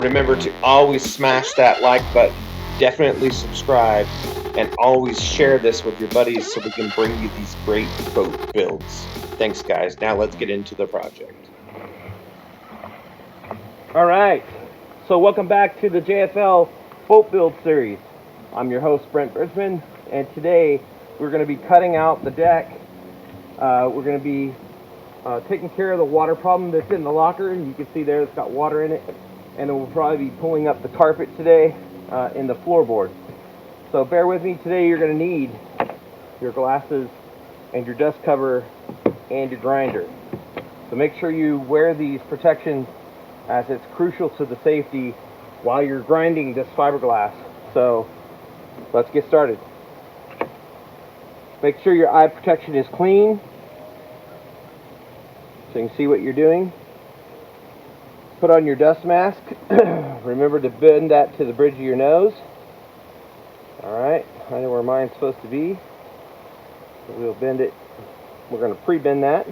Remember to always smash that like button, definitely subscribe, and always share this with your buddies so we can bring you these great boat builds. Thanks, guys. Now let's get into the project. All right, so welcome back to the JFL boat build series. I'm your host, Brent Bridgman, and today we're going to be cutting out the deck. We're going to be taking care of the water problem that's in the locker. You can see there it's got water in it, and then we'll probably be pulling up the carpet today in the floorboard. So bear with me. Today you're going to need your glasses and your dust cover and your grinder. So make sure you wear these protections, as it's crucial to the safety while you're grinding this fiberglass. So let's get started. Make sure your eye protection is clean so you can see what you're doing. Put on your dust mask. Remember to bend that to the bridge of your nose. Alright, I know where mine's supposed to be. So we'll bend it. We're going to pre-bend that.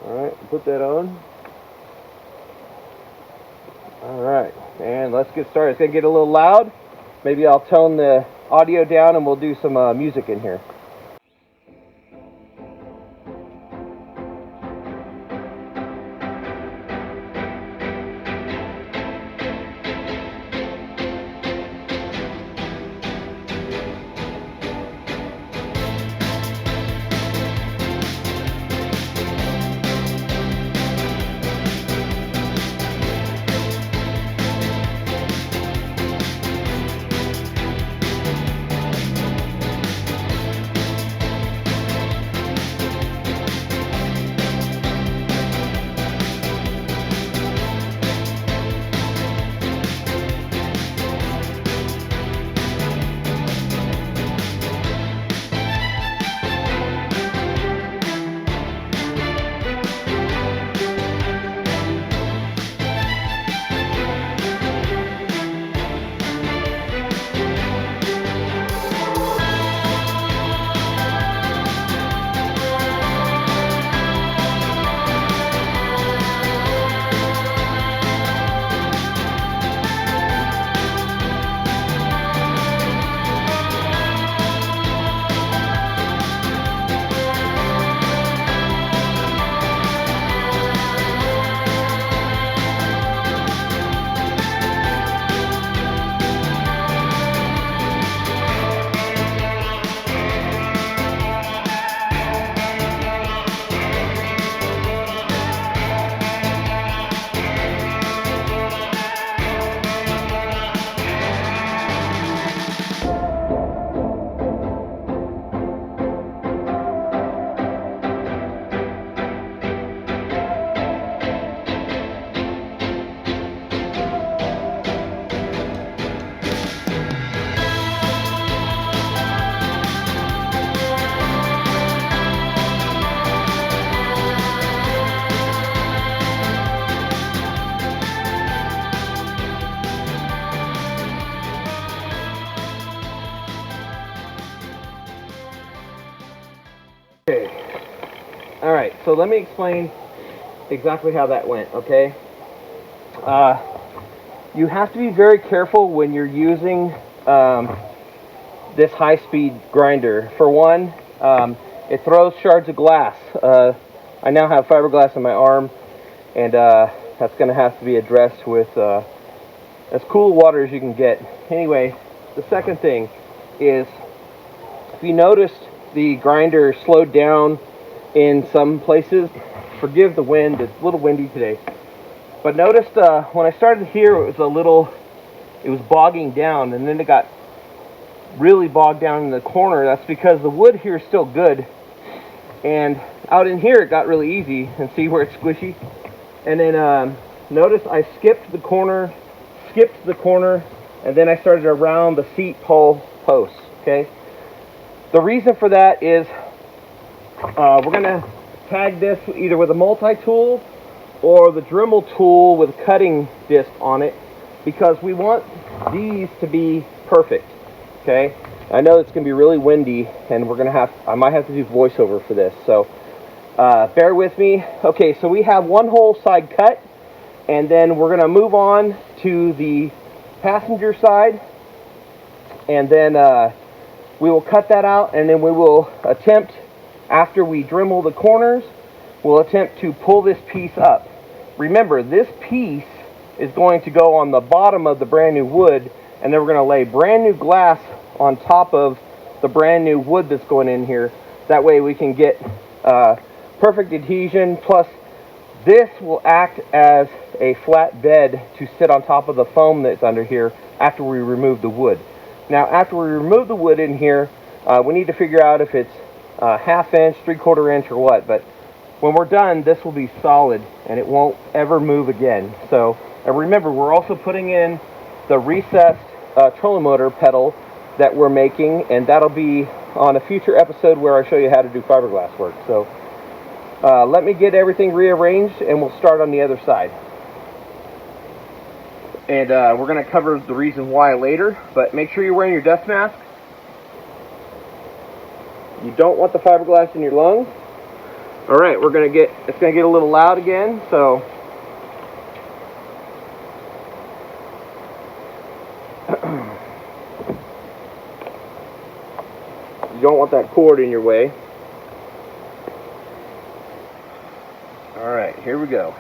Alright, put that on. Alright, and let's get started. It's going to get a little loud. Maybe I'll tone the audio down and we'll do some music in here. Okay. Alright, so let me explain exactly how that went, okay? You have to be very careful when you're using this high-speed grinder. For one, it throws shards of glass. I now have fiberglass in my arm, and that's going to have to be addressed with as cool water as you can get. Anyway, the second thing is, if you noticed, the grinder slowed down in some places. Forgive the wind, it's a little windy today. But notice when I started here, it was bogging down, and then it got really bogged down in the corner. That's because the wood here is still good, and out in here it got really easy. And see where it's squishy? And then notice I skipped the corner, and then I started around the seat pole posts, okay? The reason for that is we're going to tag this either with a multi-tool or the Dremel tool with a cutting disc on it, because we want these to be perfect, okay? I know it's going to be really windy, and I might have to do voiceover for this, so bear with me. Okay, so we have one whole side cut. And then we're going to move on to the passenger side, and then we will cut that out, and then we will attempt, after we Dremel the corners, we'll attempt to pull this piece up. Remember, this piece is going to go on the bottom of the brand new wood, and then we're going to lay brand new glass on top of the brand new wood that's going in here. That way we can get perfect adhesion, plus this will act as a flat bed to sit on top of the foam that's under here after we remove the wood. Now, after we remove the wood in here, we need to figure out if it's ½ inch, ¾ inch, or what. But when we're done, this will be solid and it won't ever move again. So, and remember, we're also putting in the recessed trolling motor pedal that we're making, and that'll be on a future episode where I show you how to do fiberglass work. So let me get everything rearranged and we'll start on the other side. And we're going to cover the reason why later, but make sure you're wearing your dust mask. You don't want the fiberglass in your lungs. Alright, it's going to get a little loud again, so you don't want that cord in your way. Alright, here we go.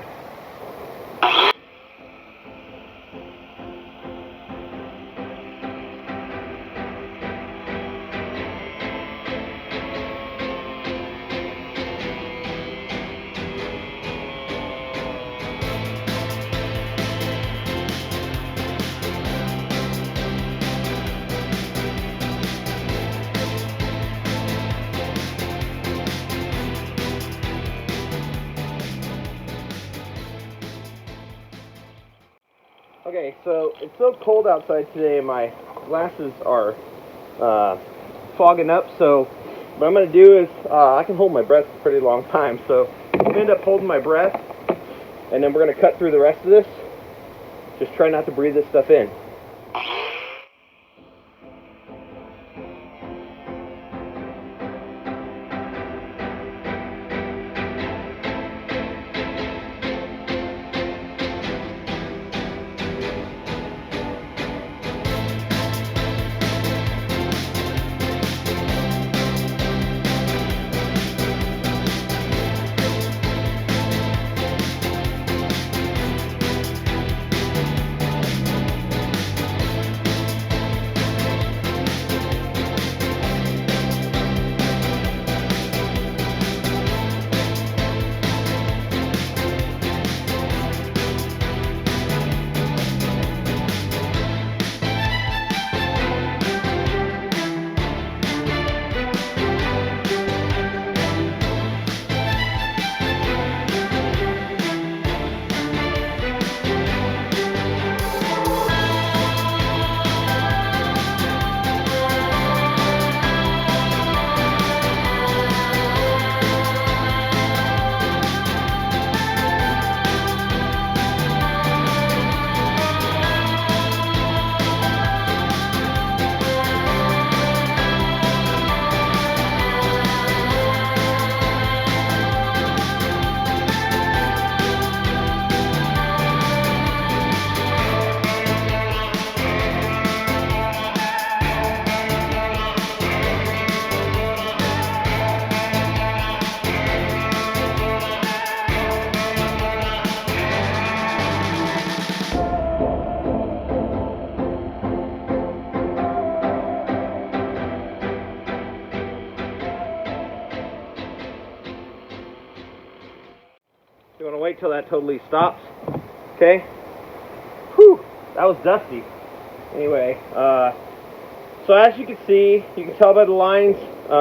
Okay, so it's so cold outside today, my glasses are fogging up, so what I'm going to do is, I can hold my breath for a pretty long time, so I'm going to end up holding my breath, and then we're going to cut through the rest of this. Just try not to breathe this stuff in. You want to wait till that totally stops? Okay. Whew, that was dusty. Anyway, so as you can see, you can tell by the lines,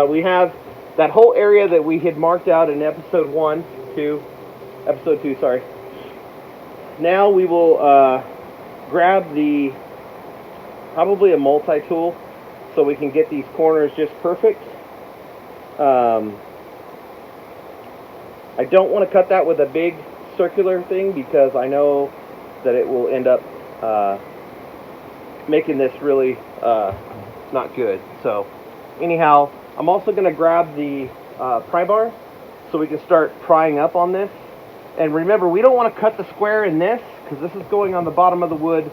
we have that whole area that we had marked out in episode 2, sorry. Now we will grab probably a multi-tool so we can get these corners just perfect. I don't want to cut that with a big circular thing because I know that it will end up making this really not good. So anyhow, I'm also going to grab the pry bar so we can start prying up on this. And remember, we don't want to cut the square in this, because this is going on the bottom of the wood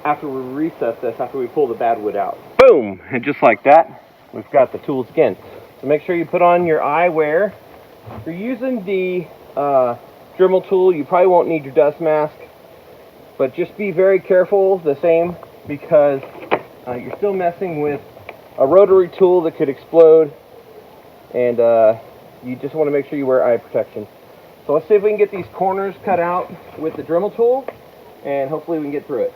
after we recess this, after we pull the bad wood out. Boom! And just like that, we've got the tools again. So make sure you put on your eyewear. If you're using the Dremel tool, you probably won't need your dust mask, but just be very careful the same, because you're still messing with a rotary tool that could explode, and you just want to make sure you wear eye protection. So let's see if we can get these corners cut out with the Dremel tool, and hopefully we can get through it.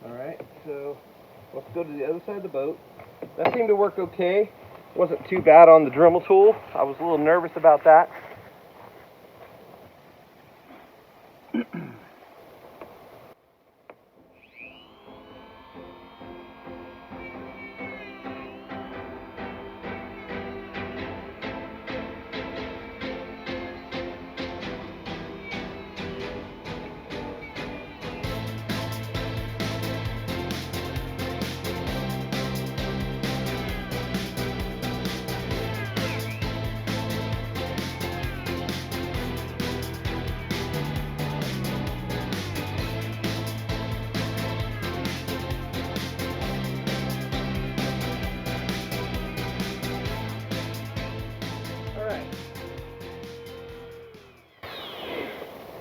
Alright, so let's go to the other side of the boat. That seemed to work okay. Wasn't too bad on the Dremel tool. I was a little nervous about that.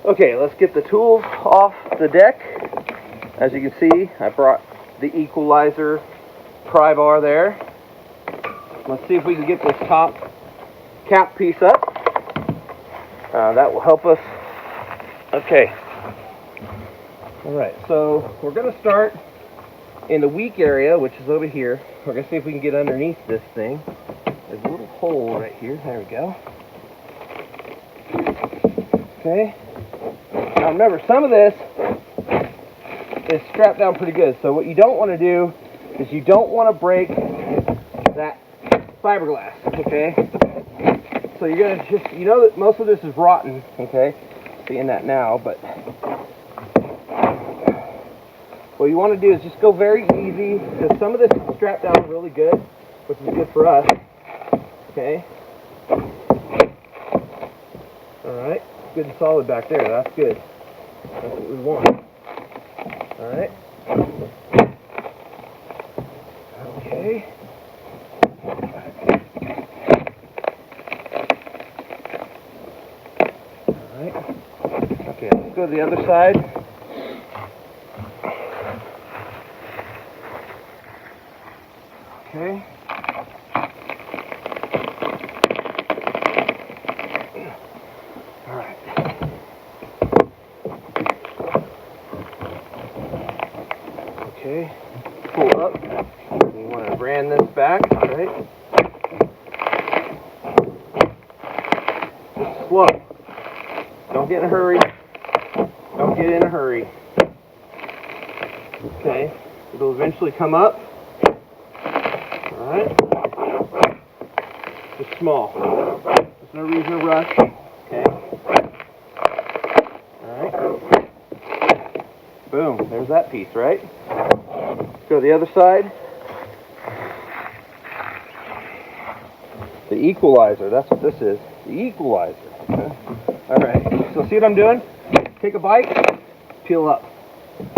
Okay, let's get the tools off the deck. As you can see, I brought the equalizer pry bar there. Let's see if we can get this top cap piece up. That will help us. Okay. Alright, so we're going to start in the weak area, which is over here. We're going to see if we can get underneath this thing. There's a little hole right here. There we go. Okay. Now remember, some of this is strapped down pretty good. So what you don't want to do is you don't want to break that fiberglass, okay? So you're going to just, you know that most of this is rotten, okay? Seeing that now, but what you want to do is just go very easy, because some of this is strapped down really good, which is good for us, okay? Alright, good and solid back there, that's good. That's what we want. Alright. Okay. Alright. Okay, let's go to the other side. Okay. Alright. Okay, pull up. You want to brand this back, right? Just slow. Don't get in a hurry. Don't get in a hurry. Okay, it'll eventually come up. Alright. Just small. There's no reason to rush. Okay. Alright. Boom, there's that piece, right? Go to the other side. The equalizer, that's what this is. The equalizer. Alright, so see what I'm doing? Take a bite, peel up.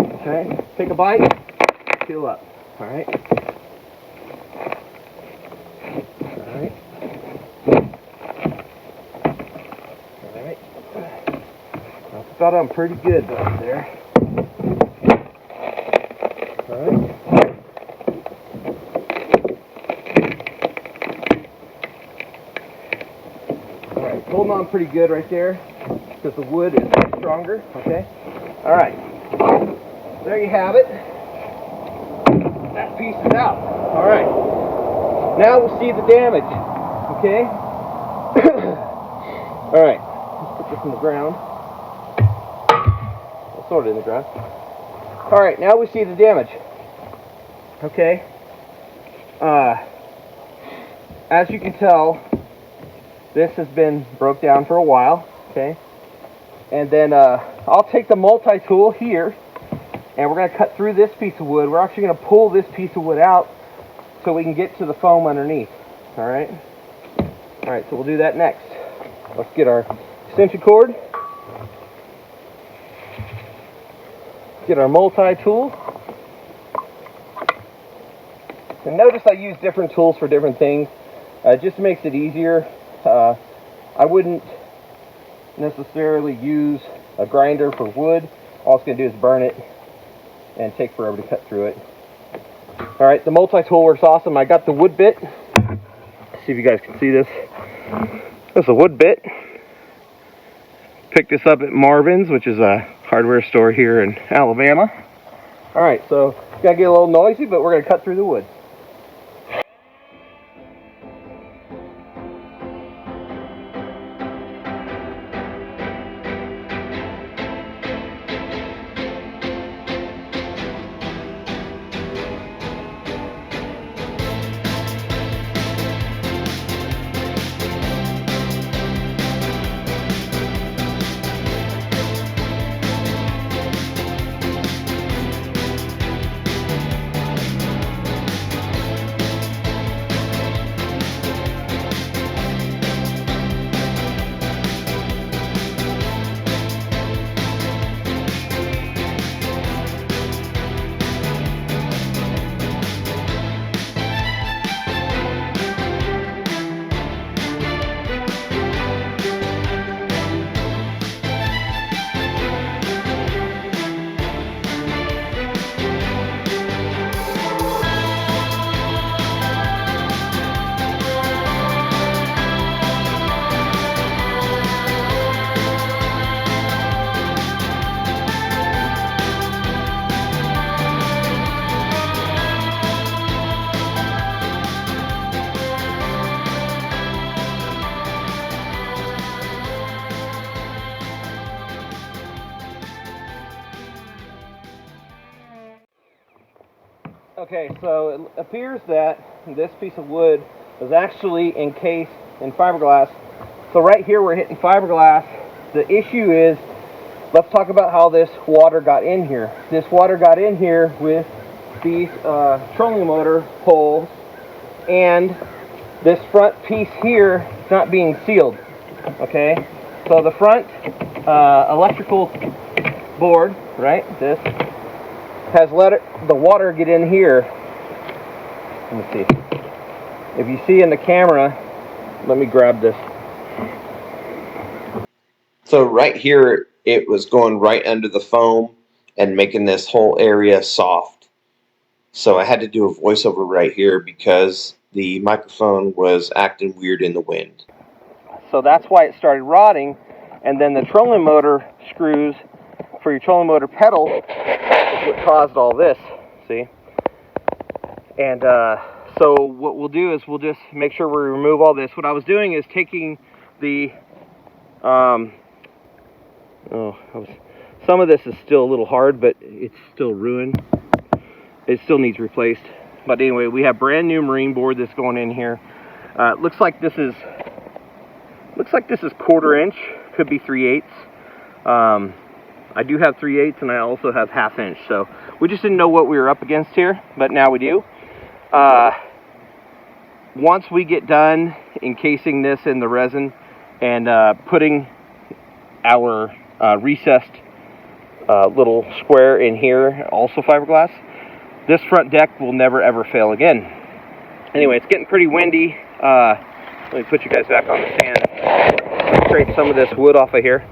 Okay, take a bite, peel up. Alright. Alright. Alright. about on pretty good back there. Alright. Alright, holding on pretty good right there because the wood is stronger. Okay. Alright. There you have it. That piece is out. Alright. Now we'll see the damage. Okay? Alright. Let's put this in the ground. I'll sort it in the ground. Alright, now we see the damage. Okay? As you can tell, this has been broke down for a while. Okay? And then I'll take the multi-tool here, and we're going to cut through this piece of wood. We're actually going to pull this piece of wood out so we can get to the foam underneath. Alright? Alright, so we'll do that next. Let's get our extension cord. Get our multi-tool. And notice I use different tools for different things. It just makes it easier. I wouldn't necessarily use a grinder for wood. All it's going to do is burn it and take forever to cut through it. Alright, the multi-tool works awesome. I got the wood bit. Let's see if you guys can see this. This is a wood bit. Picked this up at Marvin's, which is a hardware store here in Alabama. Alright, so it's going to get a little noisy, but we're going to cut through the wood. Okay, so it appears that this piece of wood was actually encased in fiberglass. So right here we're hitting fiberglass. The issue is, let's talk about how this water got in here. This water got in here with these trolling motor holes, and this front piece here is not being sealed. Okay, so the front electrical board, right, this has let the water get in here. Let me see. If you see in the camera, let me grab this. So right here, it was going right under the foam and making this whole area soft. So I had to do a voiceover right here because the microphone was acting weird in the wind. So that's why it started rotting, and then the trolling motor screws for your trolling motor pedal is what caused all this, see? And so what we'll do is we'll just make sure we remove all this. What I was doing is taking the some of this is still a little hard, but it's still ruined. It still needs replaced. But anyway, we have brand new marine board that's going in here. Looks like this is 1/4 inch, could be 3/8. I do have 3/8 and I also have 1/2 inch. So we just didn't know what we were up against here, but now we do. Once we get done encasing this in the resin and putting our recessed little square in here, also fiberglass, this front deck will never ever fail again. Anyway, it's getting pretty windy. Let me put you guys back on the stand. Scrape some of this wood off of here.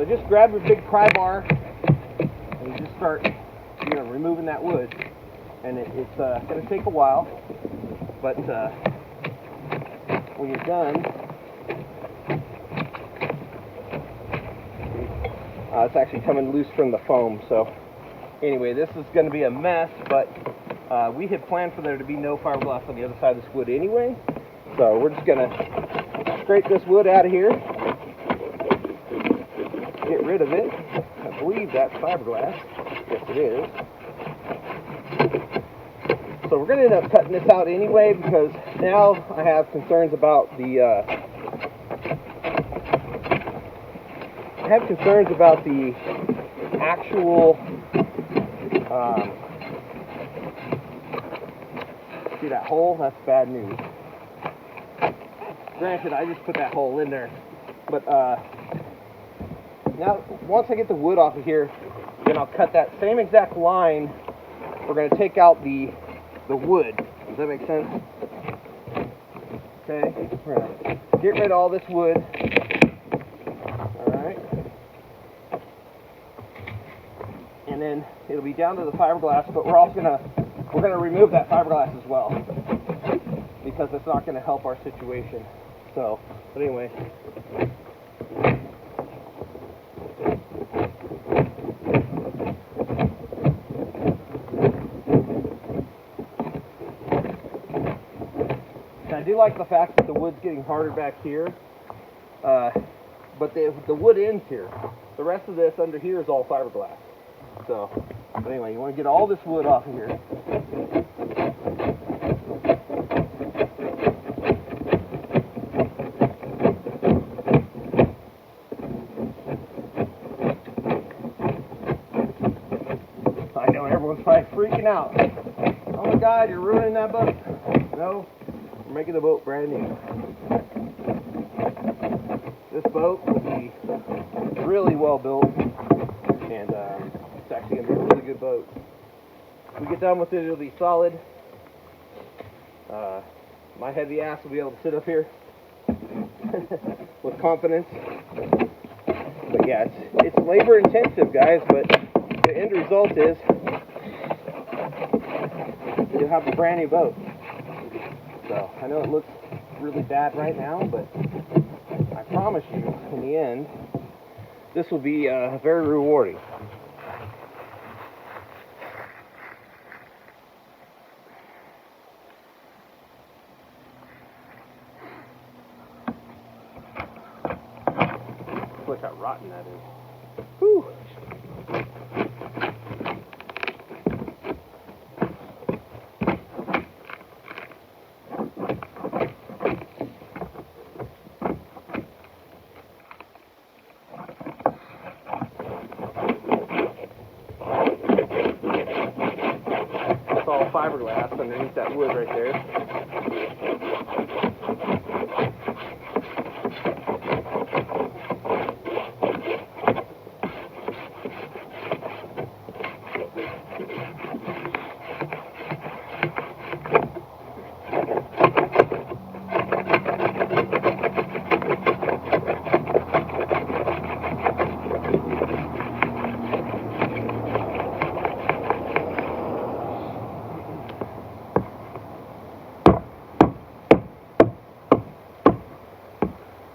So just grab your big pry bar and you just start, removing that wood. And it's going to take a while, but when you're done, it's actually coming loose from the foam. So anyway, this is going to be a mess, but we had planned for there to be no fiberglass on the other side of this wood anyway. So we're just going to scrape this wood out of here, get rid of it. I believe that's fiberglass. Yes, it is. So we're going to end up cutting this out anyway, because now I have concerns about the actual see that hole? That's bad news. Granted, I just put that hole in there, but now once I get the wood off of here, then I'll cut that same exact line. We're going to take out the wood. Does that make sense? Okay, we're going to get rid of all this wood. Alright. And then it'll be down to the fiberglass, but we're going to remove that fiberglass as well, because it's not going to help our situation. So, but anyway. I do like the fact that the wood's getting harder back here, but the wood ends here. The rest of this under here is all fiberglass. So, but anyway, you want to get all this wood off of here. I know everyone's probably freaking out. Oh my God, you're ruining that boat. No. Making the boat brand new. This boat will be really well built, and it's actually going to be a really good boat. When we get done with it, it'll be solid. My heavy ass will be able to sit up here with confidence. But yeah, it's labor intensive, guys, but the end result is you'll have a brand new boat. So, I know it looks really bad right now, but I promise you, in the end, this will be very rewarding. Look how rotten that is. Whew. Fiberglass underneath that wood right there.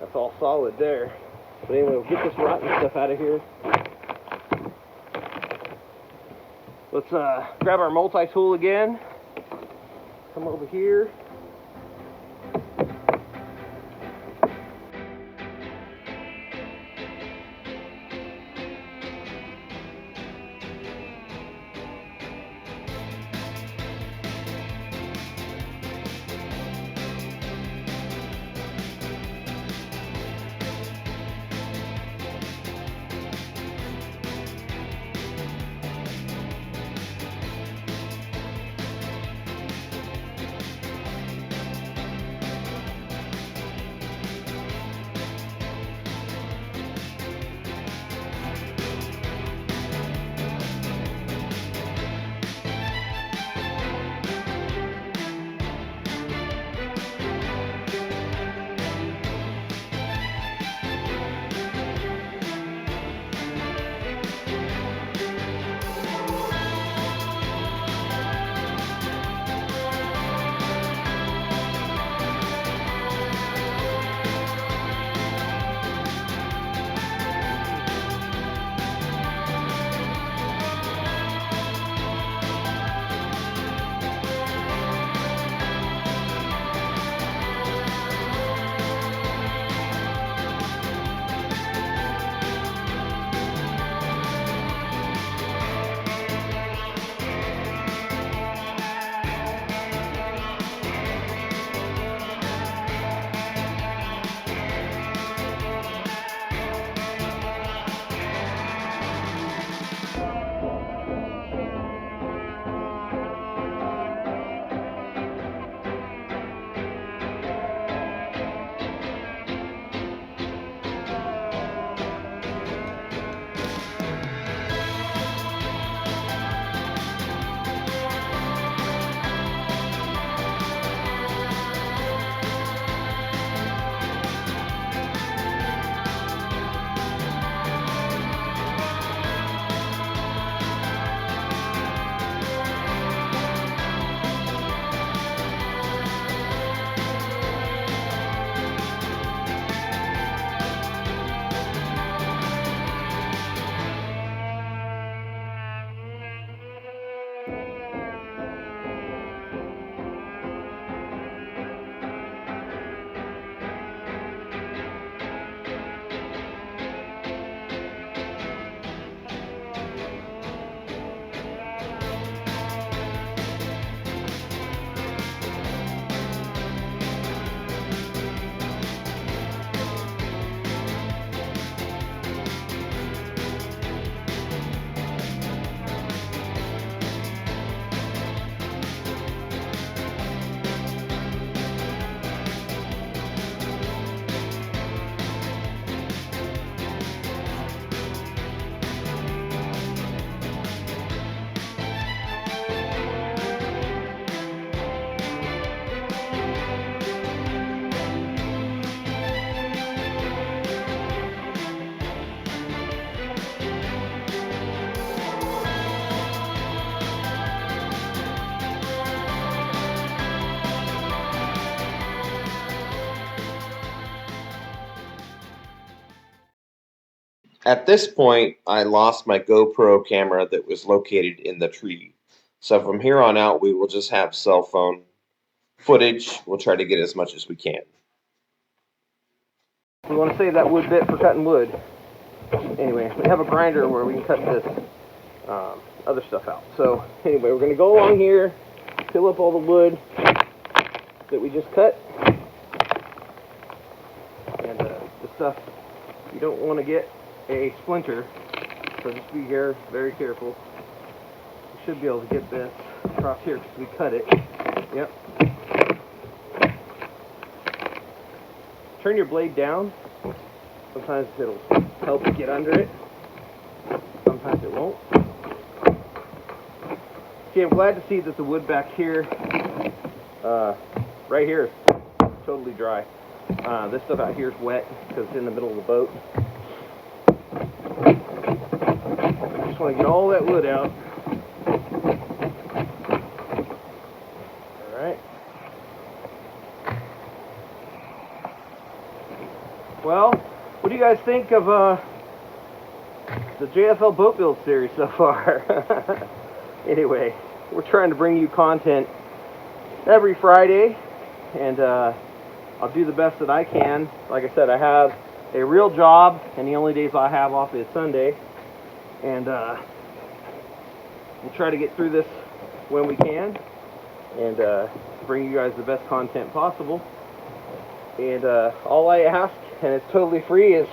That's all solid there. But anyway, we'll get this rotten stuff out of here. Let's grab our multi-tool again. Come over here. At this point, I lost my GoPro camera that was located in the tree. So from here on out, we will just have cell phone footage. We'll try to get as much as we can. We want to save that wood bit for cutting wood. Anyway, we have a grinder where we can cut this other stuff out. So anyway, we're going to go along here, fill up all the wood that we just cut. And the stuff, you don't want to get a splinter, so just be very careful. You should be able to get this across here because we cut it. Yep. Turn your blade down. Sometimes it'll help you get under it. Sometimes it won't. Okay, I'm glad to see that the wood back here, right here, is totally dry. This stuff out here is wet because it's in the middle of the boat. Just want to get all that wood out. Alright. Well, what do you guys think of the JFL boat build series so far? Anyway, we're trying to bring you content every Friday, and I'll do the best that I can. Like I said, I have a real job, and the only days I have off is Sunday. And we'll try to get through this when we can, and bring you guys the best content possible. And all I ask, and it's totally free, is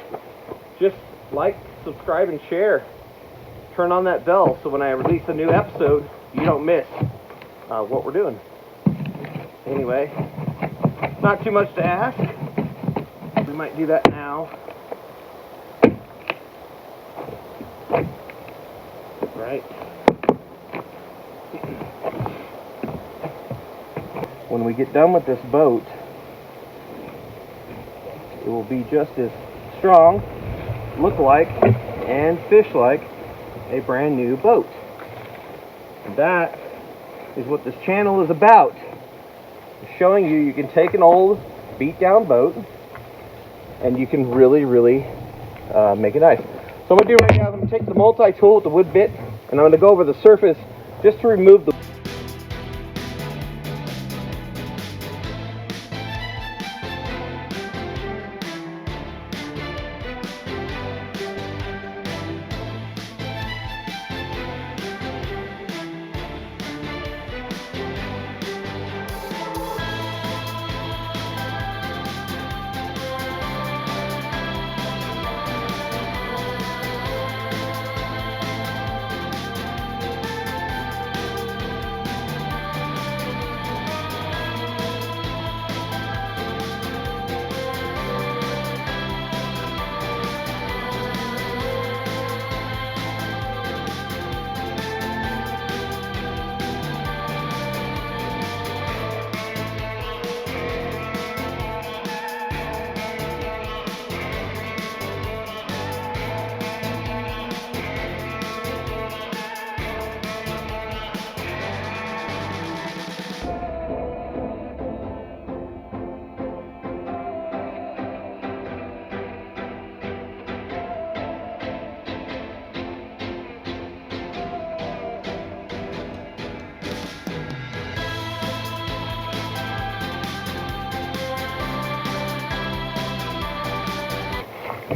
just like, subscribe, and share. Turn on that bell so when I release a new episode, you don't miss what we're doing. Anyway, not too much to ask. We might do that now. Right. When we get done with this boat, it will be just as strong, look like, and fish like a brand new boat. And that is what this channel is about. It's showing you can take an old beat down boat and you can really make it nice. So what I'm going to do right now is I'm going to take the multi-tool with the wood bit and I'm going to go over the surface just to remove the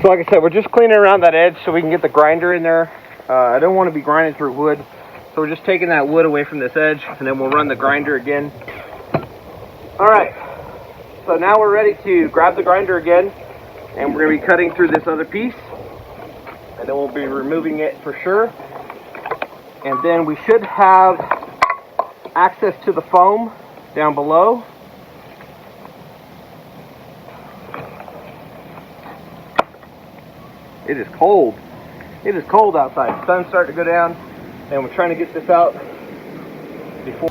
So like I said, we're just cleaning around that edge so we can get the grinder in there. I don't want to be grinding through wood, so we're just taking that wood away from this edge, and then we'll run the grinder again. Alright, so now we're ready to grab the grinder again, and we're going to be cutting through this other piece, and then we'll be removing it for sure. And then we should have access to the foam down below. It is cold. It is cold outside. The sun's starting to go down, and we're trying to get this out before.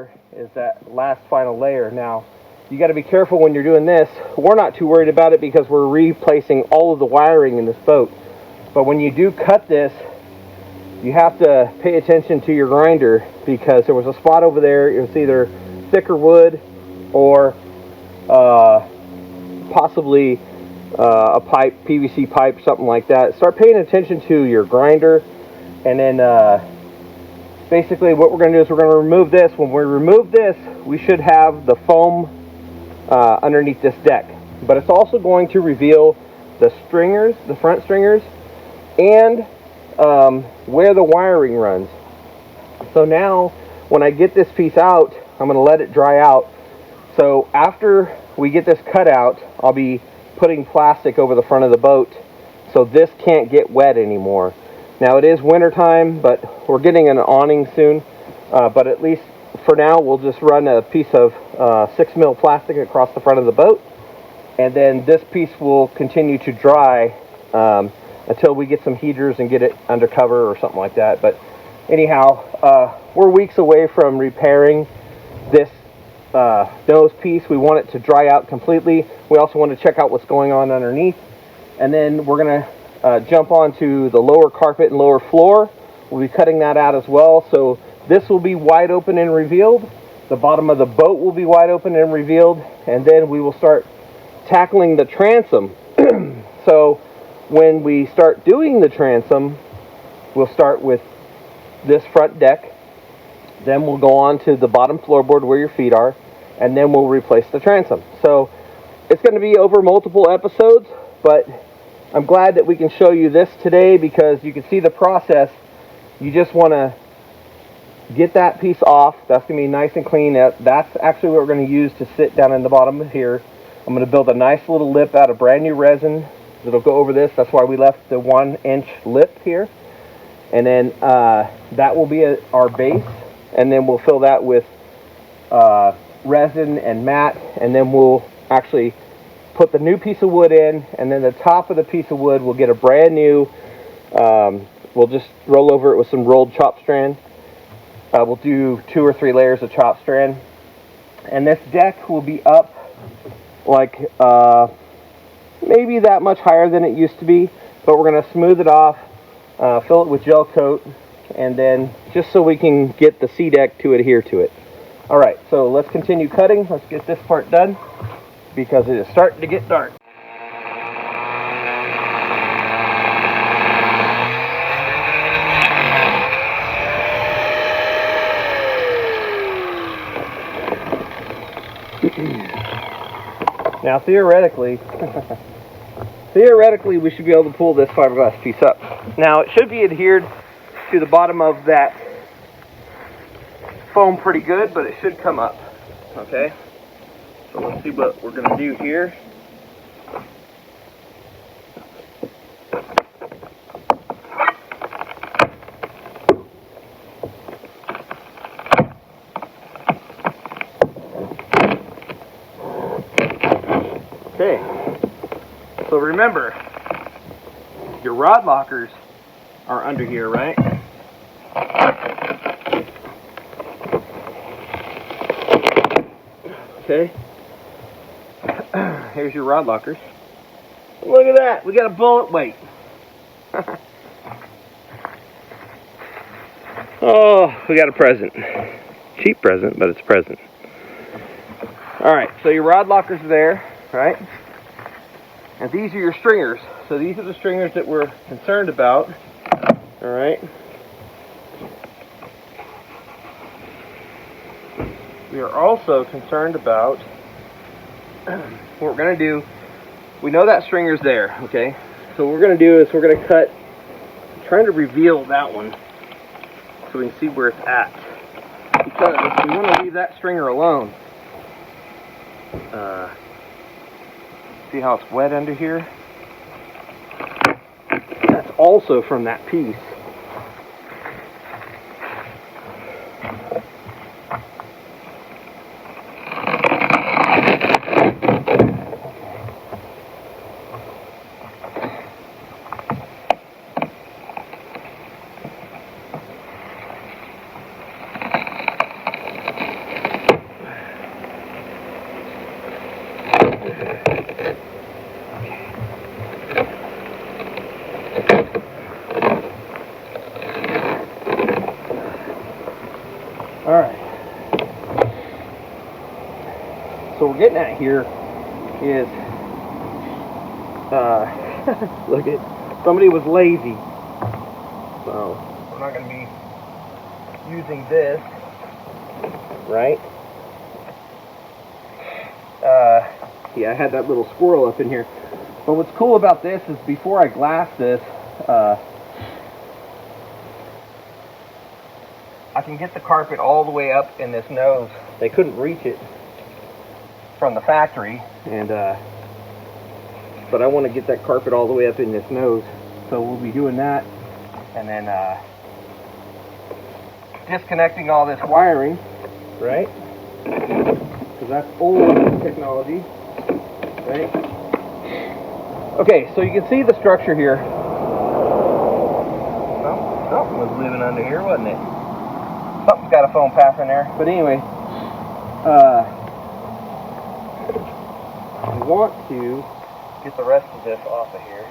layer is that last final layer. Now, you got to be careful when you're doing this. We're not too worried about it because we're replacing all of the wiring in this boat. But when you do cut this, you have to pay attention to your grinder, because there was a spot over there. It was either thicker wood or possibly a pipe, PVC pipe, something like that. Start paying attention to your grinder, and then basically what we're going to do is we're going to remove this. When we remove this, we should have the foam underneath this deck, but it's also going to reveal the stringers, the front stringers, and where the wiring runs. So now when I get this piece out, I'm going to let it dry out. So after we get this cut out, I'll be putting plastic over the front of the boat so this can't get wet anymore. Now it is winter time, but we're getting an awning soon, but at least for now we'll just run a piece of 6 mil plastic across the front of the boat, and then this piece will continue to dry until we get some heaters and get it under cover or something like that. But anyhow, we're weeks away from repairing this nose piece. We want it to dry out completely. We also want to check out what's going on underneath, and then we're going to jump onto the lower carpet and lower floor. We'll be cutting that out as well, so this will be wide open and revealed. The bottom of the boat will be wide open and revealed, and then we will start tackling the transom. So when we start doing the transom, we'll start with this front deck, then we'll go on to the bottom floorboard where your feet are, and then we'll replace the transom. So it's going to be over multiple episodes, but I'm glad that we can show you this today because you can see the process. You just want to get that piece off. That's going to be nice and clean. That's actually what we're going to use to sit down in the bottom of here. I'm going to build a nice little lip out of brand new resin that'll go over this. That's why we left the 1-inch lip here. And then that will be our base. And then we'll fill that with resin and mat. And then we'll actually put the new piece of wood in. And then the top of the piece of wood, we'll get a brand new, we'll just roll over it with some rolled chop strand. We'll do 2 or 3 layers of chop strand. And this deck will be up like maybe that much higher than it used to be, but we're going to smooth it off, fill it with gel coat, and then just so we can get the sea deck to adhere to it. Alright, so let's continue cutting. Let's get this part done because it is starting to get dark. Now theoretically, we should be able to pull this fiberglass piece up. Now it should be adhered to the bottom of that foam pretty good, but it should come up. Okay, so let's see what we're going to do here. Okay, so remember, your rod lockers are under here, right? Okay, here's your rod lockers. Look at that, we got a bullet weight. Oh, we got a present. Cheap present, but it's a present. Alright, so your rod lockers are there. Right? And these are your stringers. So these are the stringers that we're concerned about. Alright? We are also concerned about what we're going to do. We know that stringer's there, okay? So what we're going to do is we're going to cut, trying to reveal that one so we can see where it's at. Because we want to leave that stringer alone. See how it's wet under here? That's also from that piece. we're getting at here is, look at, somebody was lazy. So, we're not going to be using this, right? Yeah, I had that little squirrel up in here. But what's cool about this is before I glass this, I can get the carpet all the way up in this nose. They couldn't reach it from the factory, and but I want to get that carpet all the way up in this nose. So we'll be doing that, and then disconnecting all this wiring, right? Because that's old technology, right? Okay, so you can see the structure here. Well, something was living under here, wasn't it? Something's got a foam path in there. But anyway, I want to get the rest of this off of here.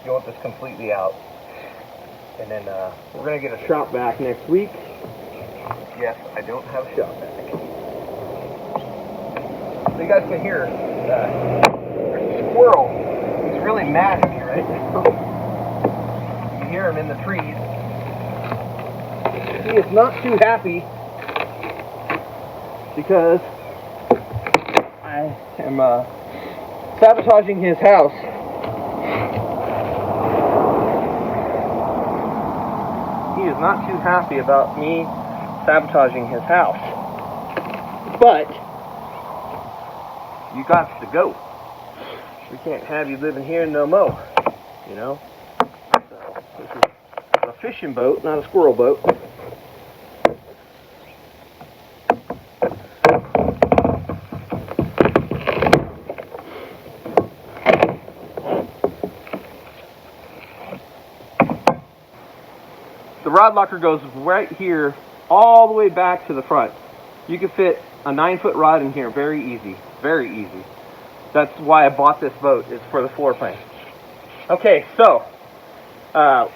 You want this completely out. And then we're going to get a shop vac next week. Yes, I don't have a shop vac. So you guys can hear there's a squirrel. He's really mad at me right now. You can hear him in the trees. He is not too happy because I am sabotaging his house. He is not too happy about me sabotaging his house. But you got to go. We can't have you living here no more, you know? So, this is a fishing boat, not a squirrel boat. The rod locker goes right here all the way back to the front. You can fit a 9-foot rod in here very easy, very easy. That's why I bought this boat, is for the floor plan. Okay, so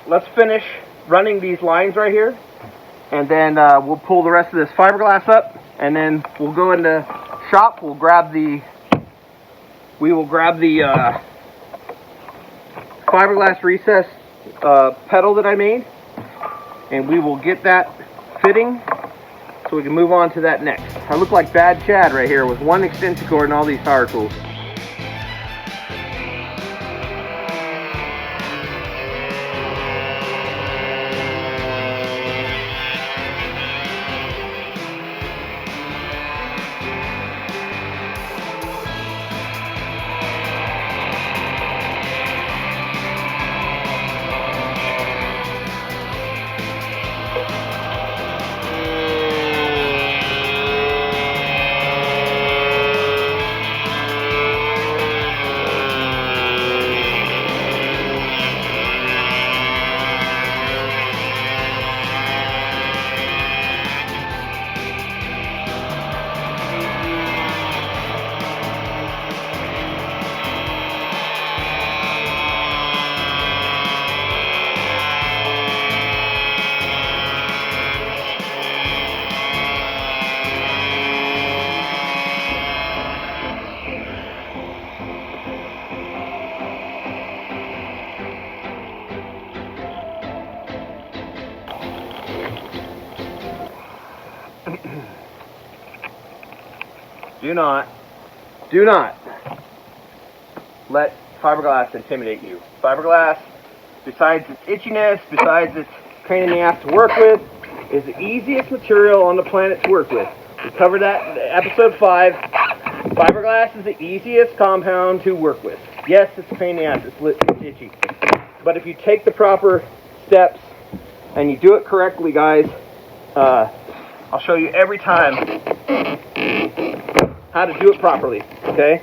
let's finish running these lines right here, and then we'll pull the rest of this fiberglass up, and then we'll go into shop. We will grab the fiberglass recess pedal that I made, and we will get that fitting so we can move on to that next. I look like Bad Chad right here with one extension cord and all these power tools. Do not let fiberglass intimidate you. Fiberglass, besides its itchiness, besides its pain in the ass to work with, is the easiest material on the planet to work with. We covered that in episode 5. Fiberglass is the easiest compound to work with. Yes, it's a pain in the ass, it's itchy. But if you take the proper steps and you do it correctly, guys, I'll show you every time how to do it properly, okay?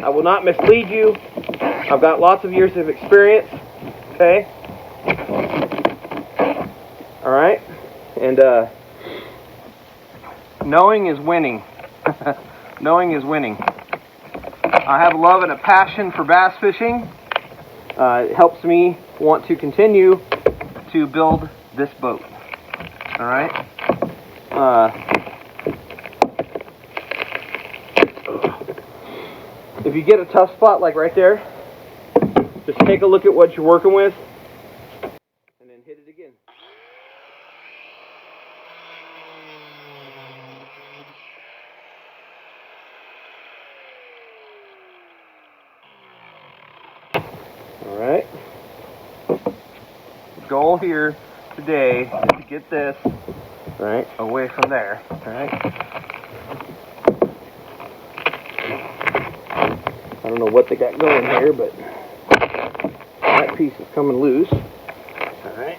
I will not mislead you. I've got lots of years of experience, okay? All right? And knowing is winning. Knowing is winning. I have a love and a passion for bass fishing. It helps me want to continue to build this boat. Alright? If you get a tough spot like right there, just take a look at what you're working with and then hit it again. Alright. The goal here today is to get this right away from there. Alright. I don't know what they got going here, but that piece is coming loose. Alright.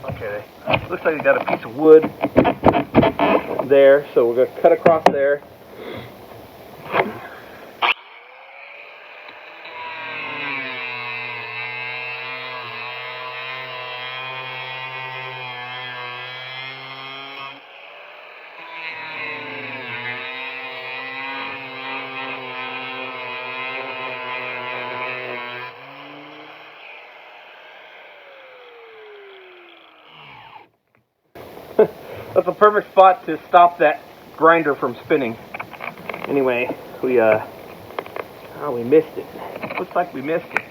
Okay. Looks like they got a piece of wood there, so we're going to cut across there. That's a perfect spot to stop that grinder from spinning. Anyway, we missed it. Looks like we missed it.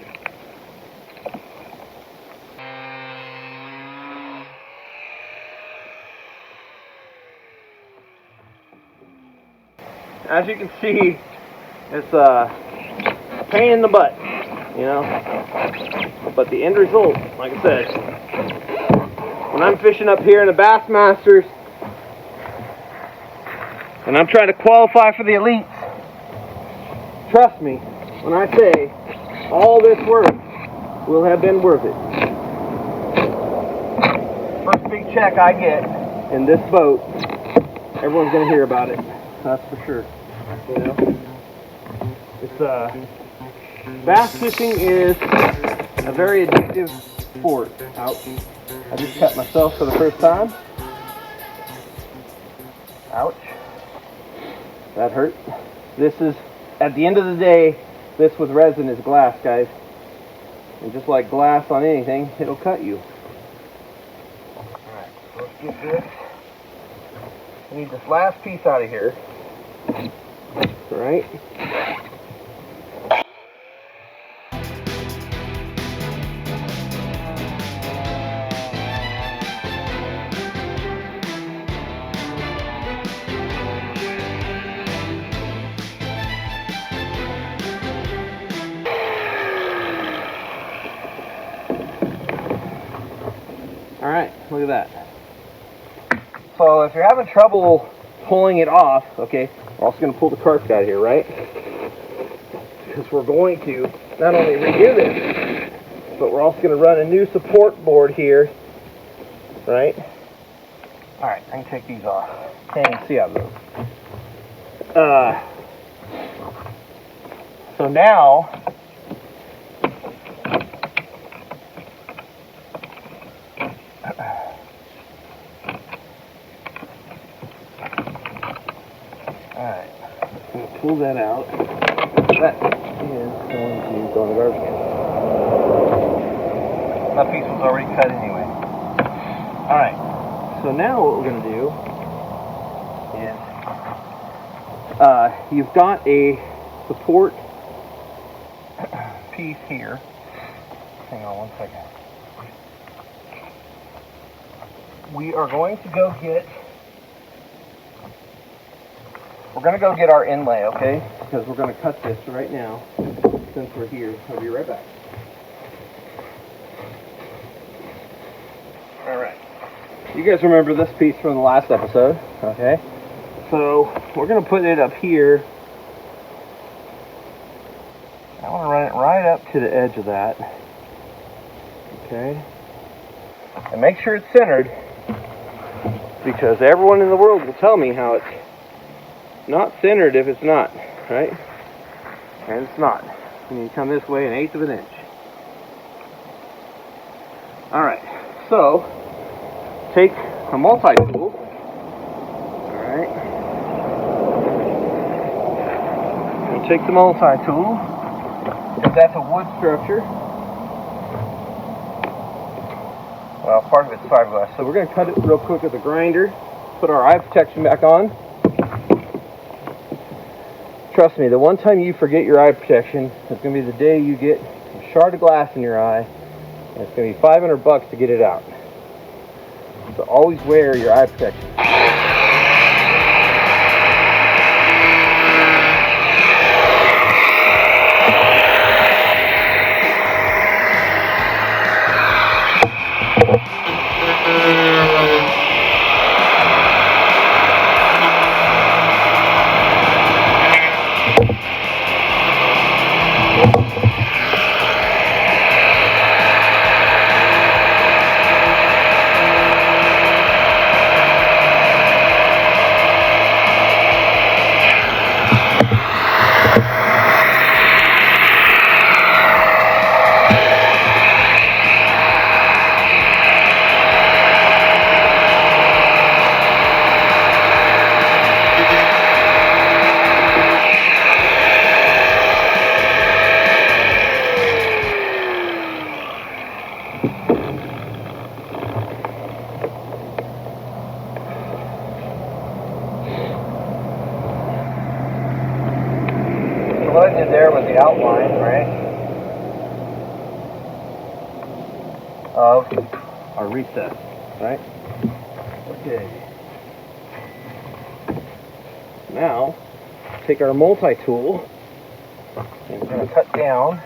As you can see, it's a pain in the butt, you know. But the end result, like I said, when I'm fishing up here in the Bassmasters and I'm trying to qualify for the elites, trust me when I say all this work will have been worth it. First big check I get in this boat, everyone's going to hear about it. That's for sure. You know, it's bass fishing is a very addictive sport. Ouch! I just cut myself for the first time. Ouch! That hurt. This is, at the end of the day, this with resin is glass, guys. And just like glass on anything, it'll cut you. Alright, so let's get this. I need this last piece out of here. Alright. Alright, look at that. So if you're having trouble pulling it off, okay, we're also going to pull the carts out of here, right? Because we're going to not only redo this, but we're also going to run a new support board here, right? Alright, I can take these off. Can't even see out of those. So now, alright, I'm going to pull that out. That is going to go in the garbage can. That piece was already cut anyway. Alright, so now what we're going to do is, you've got a support piece here. Hang on one second. We are going to go get, our inlay, okay? Because we're going to cut this right now since we're here. I'll be right back. Alright. You guys remember this piece from the last episode, okay? So we're going to put it up here. I want to run it right up to the edge of that. Okay? And make sure it's centered, because everyone in the world will tell me how it's not centered if it's not, right? And it's not. You need to come this way 1/8 of an inch. Alright, so take a multi-tool. Alright. And take the multi-tool, because that's a wood structure. Well, part of it's fiberglass. So we're going to cut it real quick with a grinder, put our eye protection back on. Trust me, the one time you forget your eye protection is going to be the day you get a shard of glass in your eye, and it's going to be $500 to get it out. So always wear your eye protection. What I did there was the outline, right, of our recess, right? Okay. Now, take our multi-tool and we're going to cut down.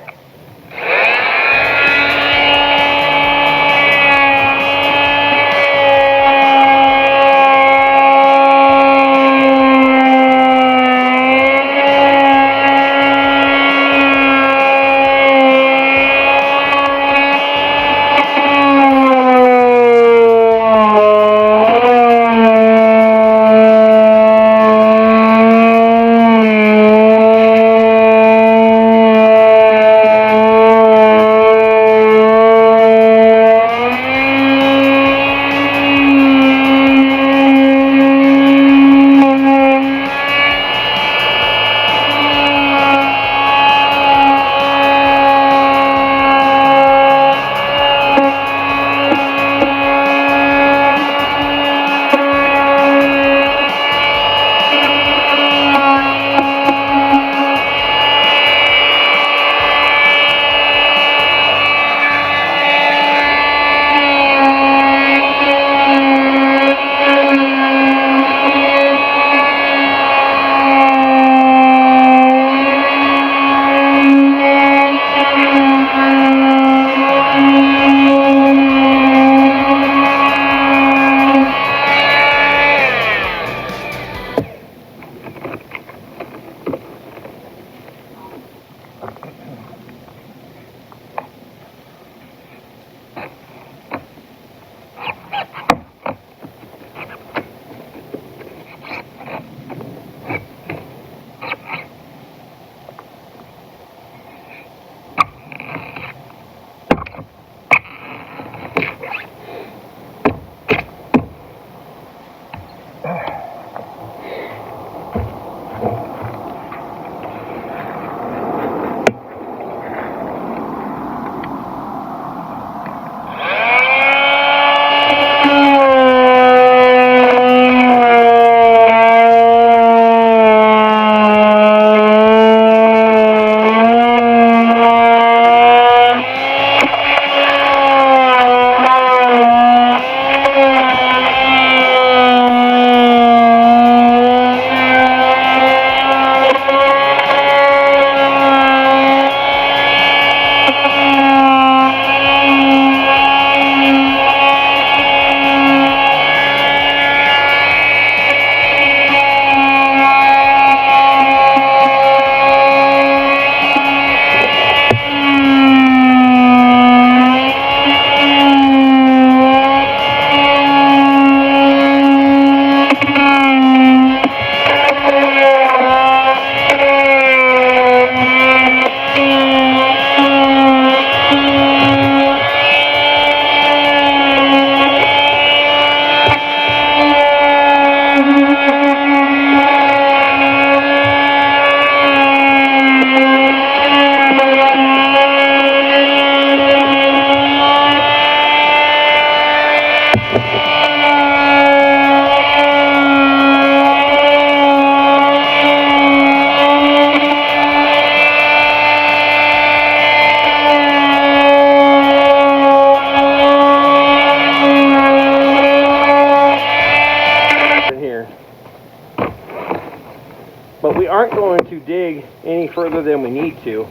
but we aren't going to dig any further than we need to.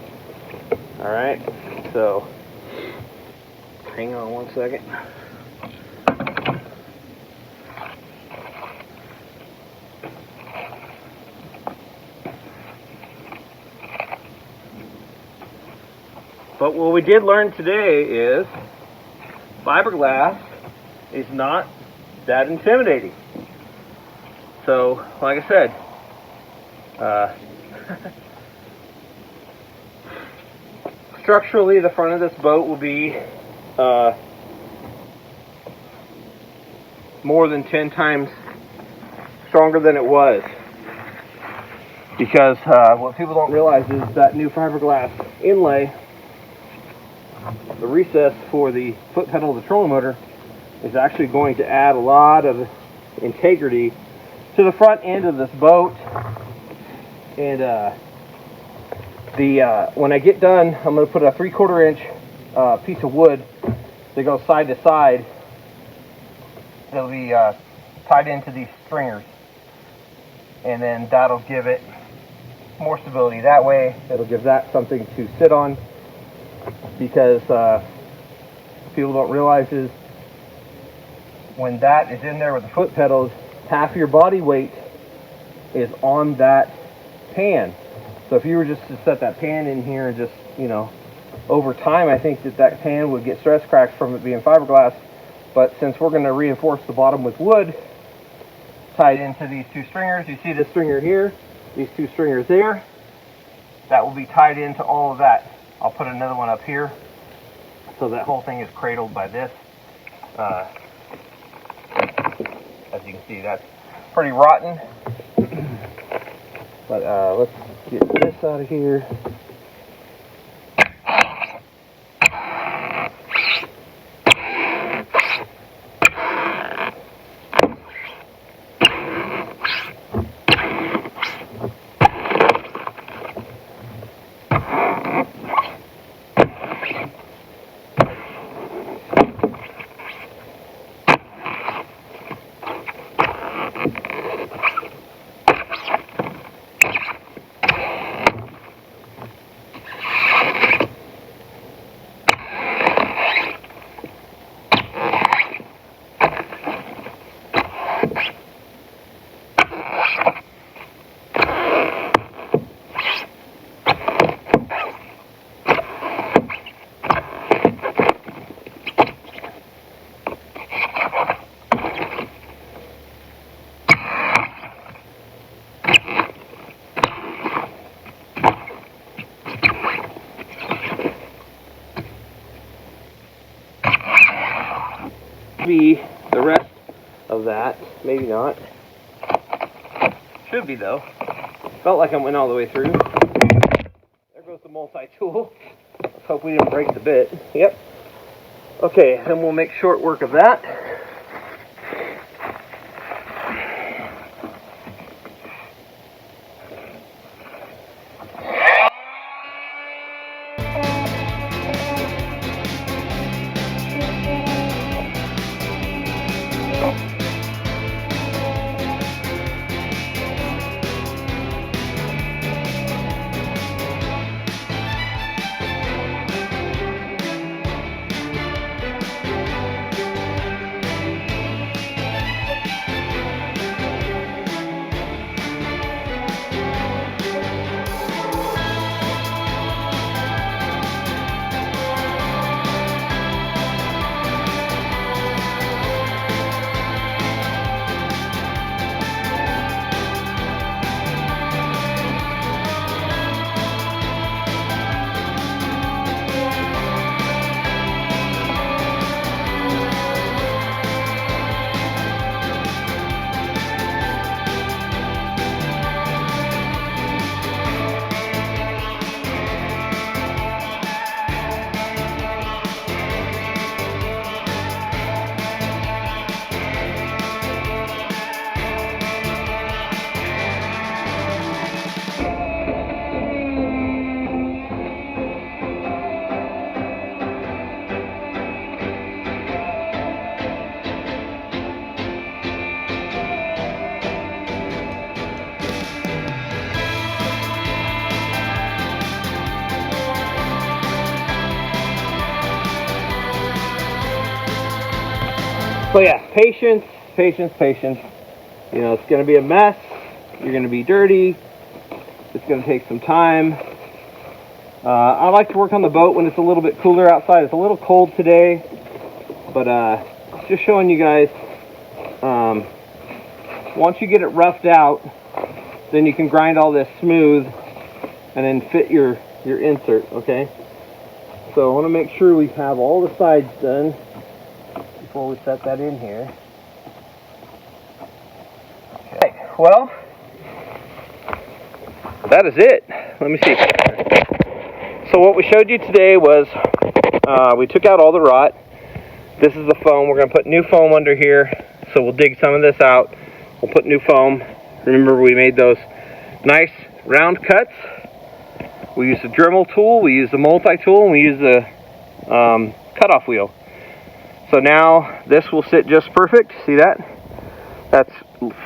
All right, so hang on one second. But what we did learn today is fiberglass is not that intimidating. So, like I said, structurally the front of this boat will be more than 10 times stronger than it was. Because what people don't realize is that new fiberglass inlay, the recess for the foot pedal of the trolling motor, is actually going to add a lot of integrity to the front end of this boat. And when I get done, I'm going to put a 3/4 inch piece of wood that goes side to side. It'll be tied into these stringers, and then that'll give it more stability. That way it'll give that something to sit on, because people don't realize is when that is in there with the foot pedals, half your body weight is on that pan. So if you were just to set that pan in here and just, you know, over time, I think that pan would get stress cracks from it being fiberglass. But since we're going to reinforce the bottom with wood tied into these two stringers, you see this stringer here, these two stringers there, that will be tied into all of that. I'll put another one up here, so that whole thing is cradled by this. As you can see, that's pretty rotten. But let's get this out of here. Be the rest of that, maybe not. Should be though. Felt like I went all the way through. There goes the multi-tool. Let's hope we didn't break the bit. Yep. Okay, then we'll make short work of that. So yeah, patience, patience, patience. You know, it's going to be a mess. You're going to be dirty. It's going to take some time. I like to work on the boat when it's a little bit cooler outside. It's a little cold today, but just showing you guys, once you get it roughed out, then you can grind all this smooth and then fit your insert, okay? So I want to make sure we have all the sides done before we set that in here. Okay, well, that is it. Let me see. So what we showed you today was we took out all the rot. This is the foam. We're going to put new foam under here. So we'll dig some of this out. We'll put new foam. Remember, we made those nice round cuts. We used the Dremel tool, we used the multi-tool, and we used the cutoff wheel. So now this will sit just perfect. See that? That's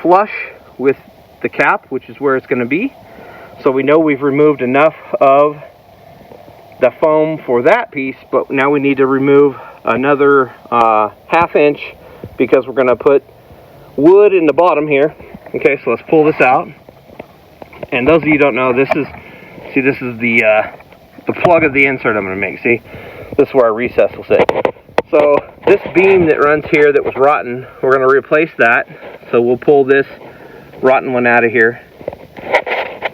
flush with the cap, which is where it's going to be. So we know we've removed enough of the foam for that piece, but now we need to remove another ½ inch because we're going to put wood in the bottom here. Okay, so let's pull this out. And those of you who don't know, this is the plug of the insert I'm going to make. See, this is where our recess will sit. So this beam that runs here that was rotten, we're going to replace that. So we'll pull this rotten one out of here.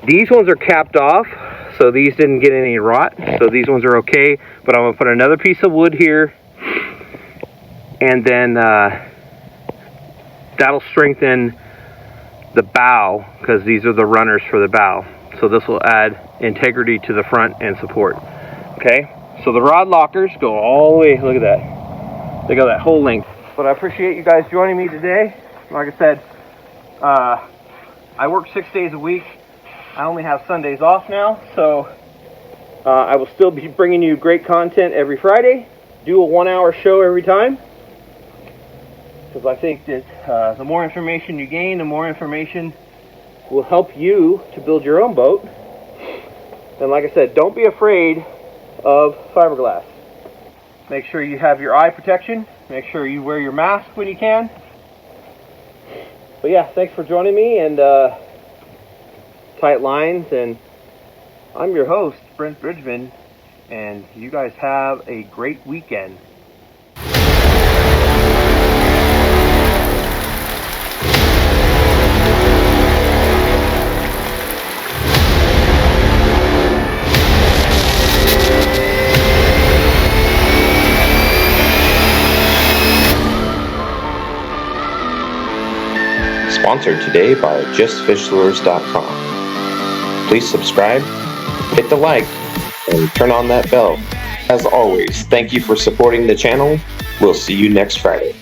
These ones are capped off, so these didn't get any rot. So these ones are okay, but I'm going to put another piece of wood here, and then that'll strengthen the bow, because these are the runners for the bow. So this will add integrity to the front and support. Okay, so the rod lockers go all the way, look at that. They go that whole length. But I appreciate you guys joining me today. Like I said, I work 6 days a week. I only have Sundays off now, so I will still be bringing you great content every Friday. Do a 1 hour show every time, because I think that the more information you gain, the more information will help you to build your own boat. And like I said, don't be afraid of fiberglass. Make sure you have your eye protection. Make sure you wear your mask when you can. But yeah, thanks for joining me, and tight lines, and I'm your host, Brent Bridgman, and you guys have a great weekend. Sponsored today by JustFishLures.com. Please subscribe, hit the like, and turn on that bell. As always, thank you for supporting the channel. We'll see you next Friday.